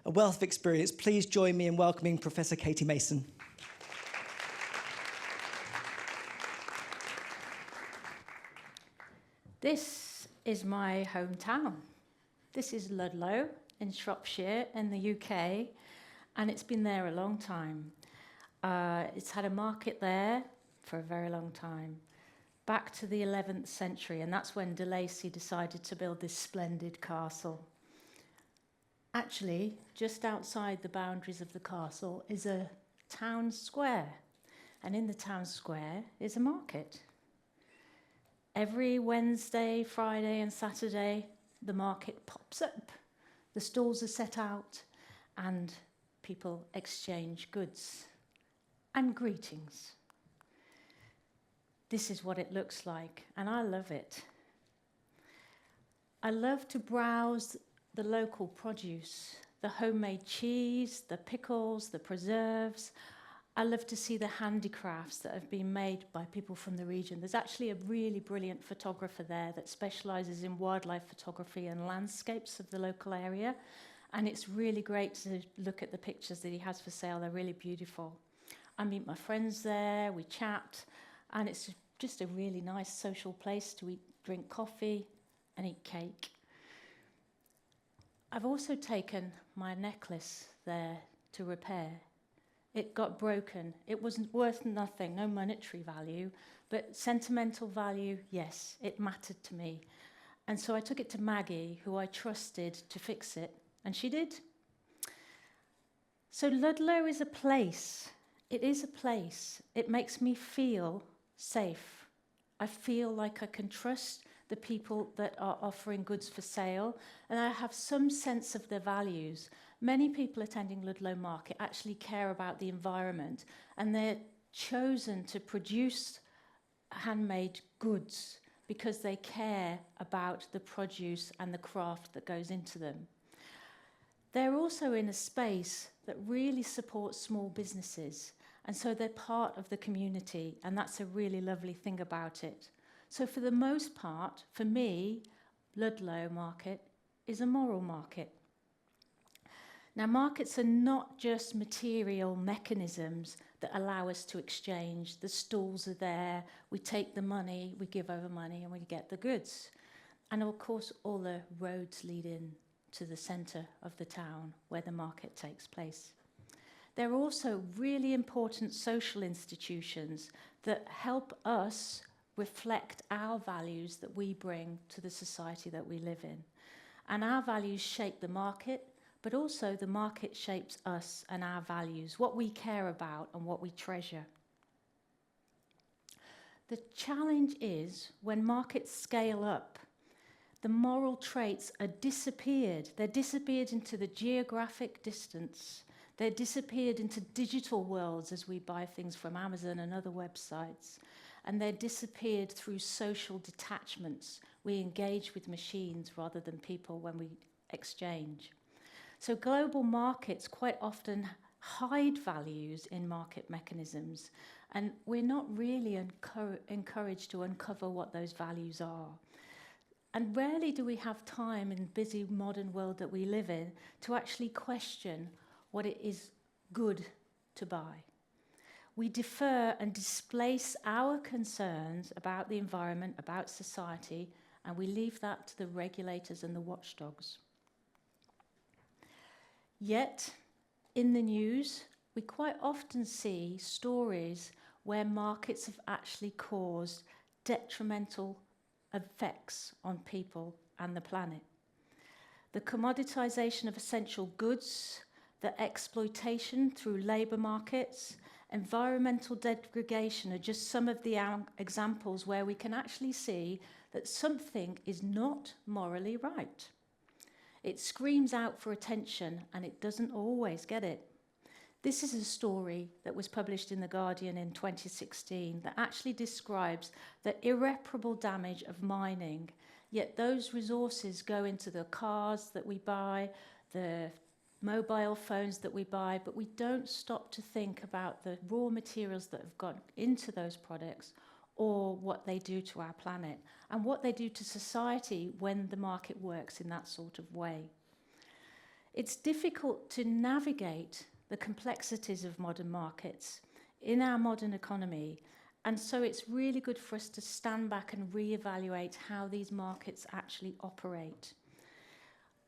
a wealth of experience. Please join me in welcoming Professor Katy Mason. This is my hometown. This is Ludlow in Shropshire in the UK, and it's been there a long time. It's had a market there for a very long time, back to the 11th century, and that's when de Lacy decided to build this splendid castle. Actually, just outside the boundaries of the castle is a town square, and in the town square is a market. Every Wednesday, Friday and Saturday, the market pops up. The stalls are set out and people exchange goods and greetings. This is what it looks like, and I love it. I love to browse the local produce, the homemade cheese, the pickles, the preserves. I love to see the handicrafts that have been made by people from the region. There's actually a really brilliant photographer there that specialises in wildlife photography and landscapes of the local area. And it's really great to look at the pictures that he has for sale. They're really beautiful. I meet my friends there, we chat, and it's just a really nice social place to eat, drink coffee and eat cake. I've also taken my necklace there to repair. It got broken. It wasn't worth nothing, no monetary value, but sentimental value, yes, it mattered to me. And so I took it to Maggie, who I trusted to fix it, and she did. So Ludlow is a place. It is a place. It makes me feel safe. I feel like I can trust the people that are offering goods for sale, and I have some sense of their values. Many people attending Ludlow Market actually care about the environment, and they're chosen to produce handmade goods because they care about the produce and the craft that goes into them. They're also in a space that really supports small businesses, and so they're part of the community, and that's a really lovely thing about it. So for the most part, for me, Ludlow Market is a moral market. Now, markets are not just material mechanisms that allow us to exchange. The stalls are there, we take the money, we give over money, and we get the goods. And of course, all the roads lead in to the centre of the town where the market takes place. They're also really important social institutions that help us reflect our values that we bring to the society that we live in. And our values shape the market, but also the market shapes us and our values, what we care about and what we treasure. The challenge is when markets scale up, the moral traits are disappeared. They're disappeared into the geographic distance. They're disappeared into digital worlds as we buy things from Amazon and other websites. And they're disappeared through social detachments. We engage with machines rather than people when we exchange. So global markets quite often hide values in market mechanisms, and we're not really encouraged to uncover what those values are. And rarely do we have time in the busy modern world that we live in to actually question what it is good to buy. We defer and displace our concerns about the environment, about society, and we leave that to the regulators and the watchdogs. Yet, in the news, we quite often see stories where markets have actually caused detrimental effects on people and the planet. The commoditization of essential goods, the exploitation through labour markets, environmental degradation are just some of the examples where we can actually see that something is not morally right. It screams out for attention and it doesn't always get it. This is a story that was published in The Guardian in 2016 that actually describes the irreparable damage of mining, yet those resources go into the cars that we buy, the mobile phones that we buy, but we don't stop to think about the raw materials that have gone into those products or what they do to our planet and what they do to society when the market works in that sort of way. It's difficult to navigate the complexities of modern markets in our modern economy, and so it's really good for us to stand back and reevaluate how these markets actually operate.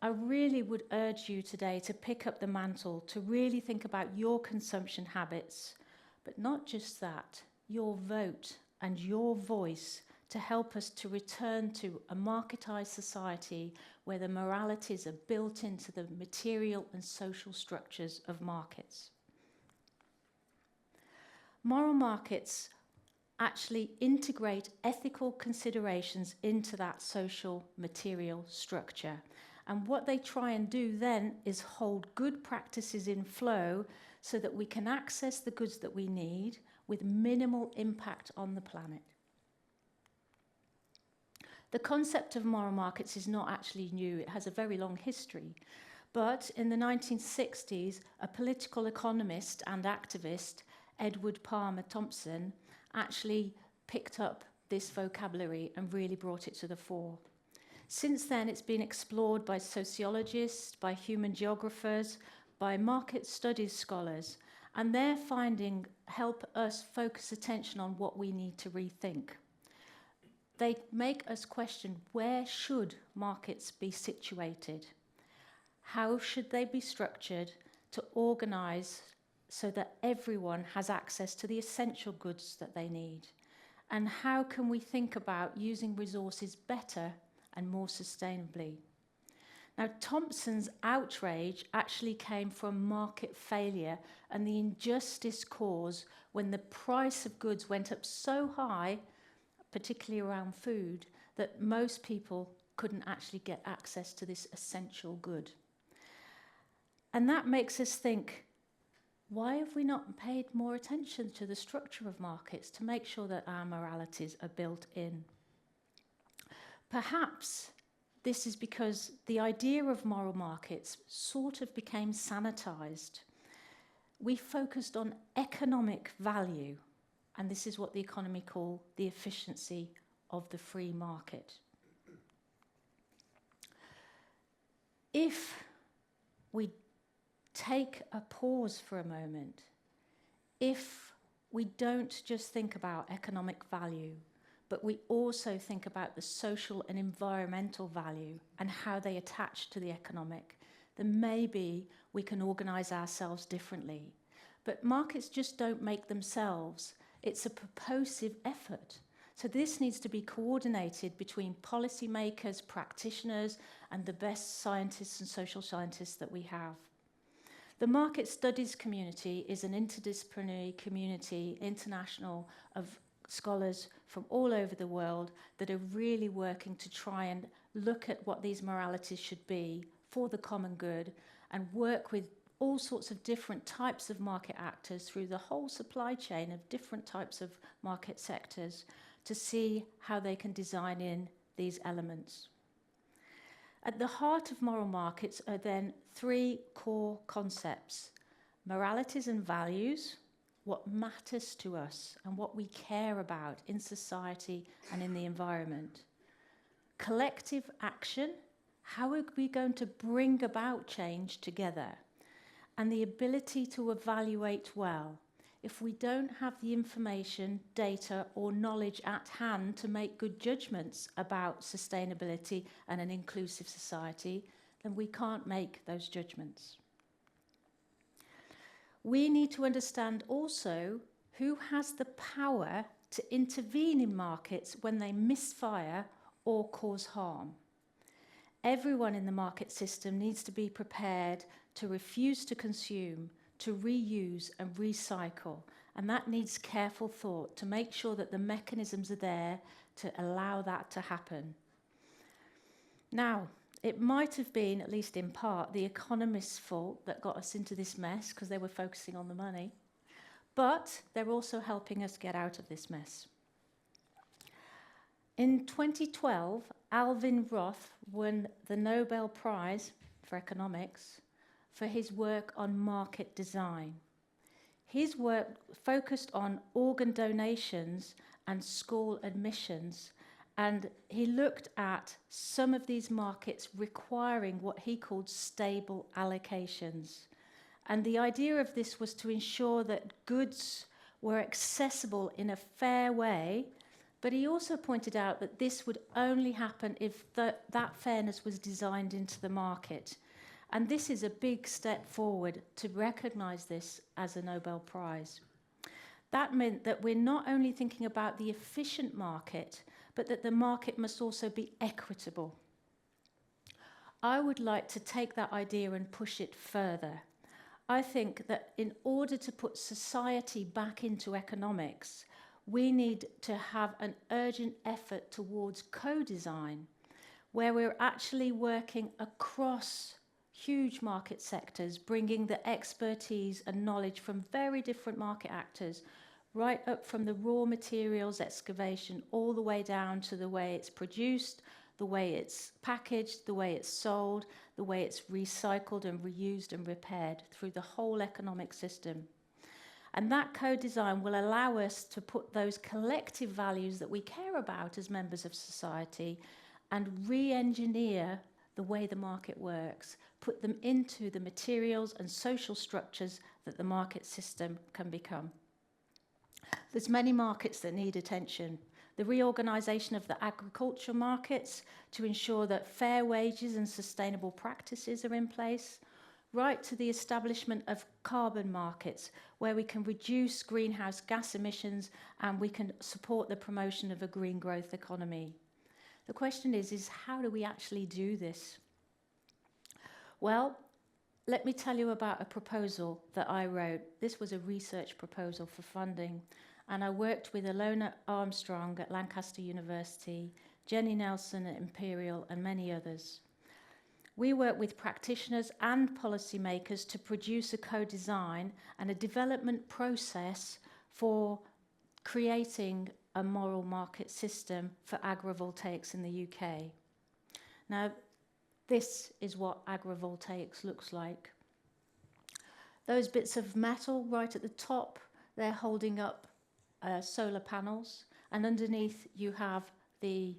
I really would urge you today to pick up the mantle, to really think about your consumption habits, but not just that, your vote and your voice to help us to return to a marketized society where the moralities are built into the material and social structures of markets. Moral markets actually integrate ethical considerations into that social material structure. And what they try and do then is hold good practices in flow so that we can access the goods that we need with minimal impact on the planet. The concept of moral markets is not actually new. It has a very long history. But in the 1960s, a political economist and activist, Edward Palmer Thompson, actually picked up this vocabulary and really brought it to the fore. Since then, it's been explored by sociologists, by human geographers, by market studies scholars, and their findings help us focus attention on what we need to rethink. They make us question, where should markets be situated? How should they be structured to organise so that everyone has access to the essential goods that they need? And how can we think about using resources better and more sustainably? Now, Thompson's outrage actually came from market failure and the injustice caused when the price of goods went up so high, particularly around food, that most people couldn't actually get access to this essential good. And that makes us think, why have we not paid more attention to the structure of markets to make sure that our moralities are built in? Perhaps this is because the idea of moral markets sort of became sanitized. We focused on economic value, and this is what the economy call the efficiency of the free market. If we take a pause for a moment, if we don't just think about economic value, but we also think about the social and environmental value and how they attach to the economic, then maybe we can organise ourselves differently. But markets just don't make themselves. It's a purposive effort. So this needs to be coordinated between policymakers, practitioners, and the best scientists and social scientists that we have. The market studies community is an interdisciplinary community, international, of scholars from all over the world that are really working to try and look at what these moralities should be for the common good and work with all sorts of different types of market actors through the whole supply chain of different types of market sectors to see how they can design in these elements. At the heart of moral markets are then three core concepts: moralities and values, what matters to us and what we care about in society and in the environment; collective action, how are we going to bring about change together; and the ability to evaluate well. If we don't have the information, data, or knowledge at hand to make good judgments about sustainability and an inclusive society, then we can't make those judgments. We need to understand also who has the power to intervene in markets when they misfire or cause harm. Everyone in the market system needs to be prepared to refuse to consume, to reuse and recycle, and that needs careful thought to make sure that the mechanisms are there to allow that to happen. Now, it might have been, at least in part, the economists' fault that got us into this mess because they were focusing on the money, but they're also helping us get out of this mess. In 2012, Alvin Roth won the Nobel Prize for Economics for his work on market design. His work focused on organ donations and school admissions And he looked at some of these markets requiring what he called stable allocations. And the idea of this was to ensure that goods were accessible in a fair way, but he also pointed out that this would only happen if that fairness was designed into the market. And this is a big step forward to recognise this as a Nobel Prize. That meant that we're not only thinking about the efficient market, but that the market must also be equitable. I would like to take that idea and push it further. I think that in order to put society back into economics, we need to have an urgent effort towards co-design, where we're actually working across huge market sectors, bringing the expertise and knowledge from very different market actors, right up from the raw materials excavation all the way down to the way it's produced, the way it's packaged, the way it's sold, the way it's recycled and reused and repaired through the whole economic system. And that co-design will allow us to put those collective values that we care about as members of society and re-engineer the way the market works, put them into the materials and social structures that the market system can become. There's many markets that need attention. The reorganisation of the agricultural markets to ensure that fair wages and sustainable practices are in place, right to the establishment of carbon markets where we can reduce greenhouse gas emissions and we can support the promotion of a green growth economy. The question is how do we actually do this? Well, let me tell you about a proposal that I wrote. This was a research proposal for funding, and I worked with Alona Armstrong at Lancaster University, Jenny Nelson at Imperial, and many others. We work with practitioners and policymakers to produce a co-design and a development process for creating a moral market system for agrivoltaics in the UK. Now, this is what agrivoltaics looks like. Those bits of metal right at the top, they're holding up solar panels, and underneath you have the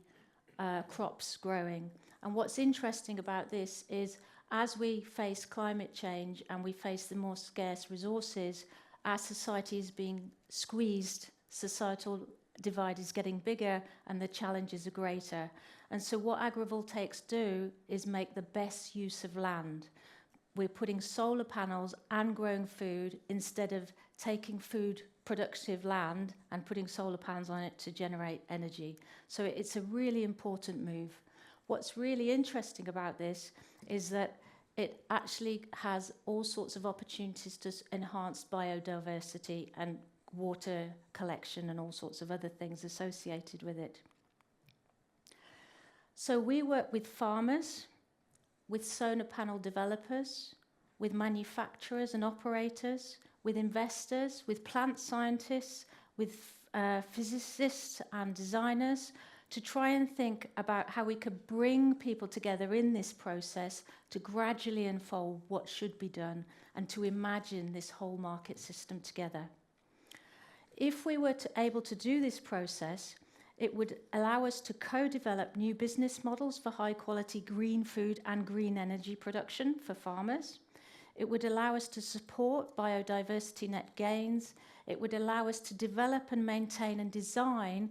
crops growing. And what's interesting about this is as we face climate change and we face the more scarce resources, our society is being squeezed, societal divide is getting bigger and the challenges are greater. And so what agrivoltaics do is make the best use of land. We're putting solar panels and growing food instead of taking food productive land and putting solar panels on it to generate energy. So it's a really important move. What's really interesting about this is that it actually has all sorts of opportunities to enhance biodiversity and water collection and all sorts of other things associated with it. So we work with farmers, with solar panel developers, with manufacturers and operators, with investors, with plant scientists, with physicists and designers, to try and think about how we could bring people together in this process to gradually unfold what should be done and to imagine this whole market system together. If we were able to do this process, it would allow us to co-develop new business models for high-quality green food and green energy production for farmers. It would allow us to support biodiversity net gains. It would allow us to develop and maintain and design,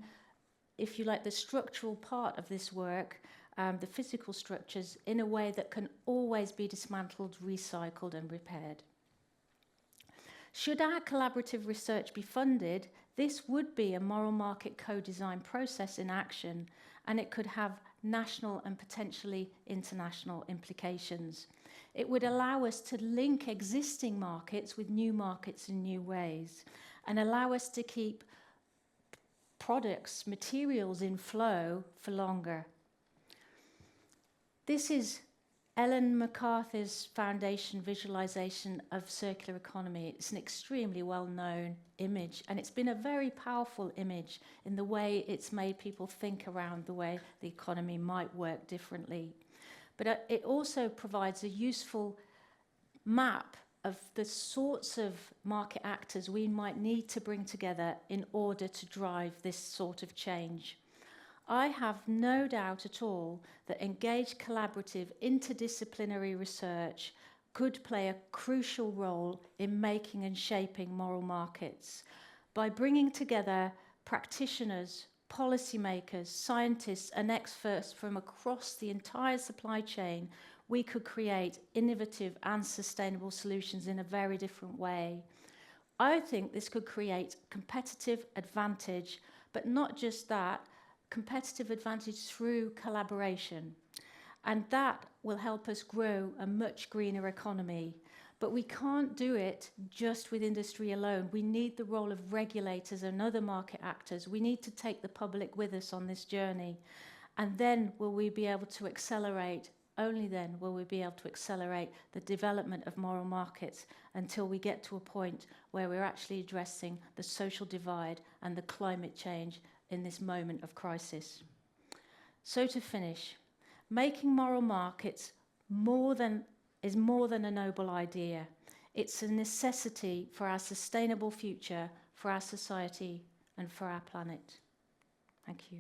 if you like, the structural part of this work, the physical structures, in a way that can always be dismantled, recycled and repaired. Should our collaborative research be funded, this would be a moral market co-design process in action, and it could have national and potentially international implications. It would allow us to link existing markets with new markets in new ways, and allow us to keep products, materials in flow for longer. This is Ellen MacArthur's foundation visualization of circular economy. It's an extremely well-known image, and it's been a very powerful image in the way it's made people think around the way the economy might work differently. But it also provides a useful map of the sorts of market actors we might need to bring together in order to drive this sort of change. I have no doubt at all that engaged, collaborative, interdisciplinary research could play a crucial role in making and shaping moral markets by bringing together practitioners, policymakers, scientists, and experts from across the entire supply chain. We could create innovative and sustainable solutions in a very different way. I think this could create competitive advantage, but not just that, competitive advantage through collaboration. And that will help us grow a much greener economy. But we can't do it just with industry alone. We need the role of regulators and other market actors. We need to take the public with us on this journey. And then will we be able to accelerate, only then will we be able to accelerate the development of moral markets until we get to a point where we're actually addressing the social divide and the climate change in this moment of crisis. So to finish, making moral markets is more than a noble idea. It's a necessity for our sustainable future, for our society, and for our planet. Thank you.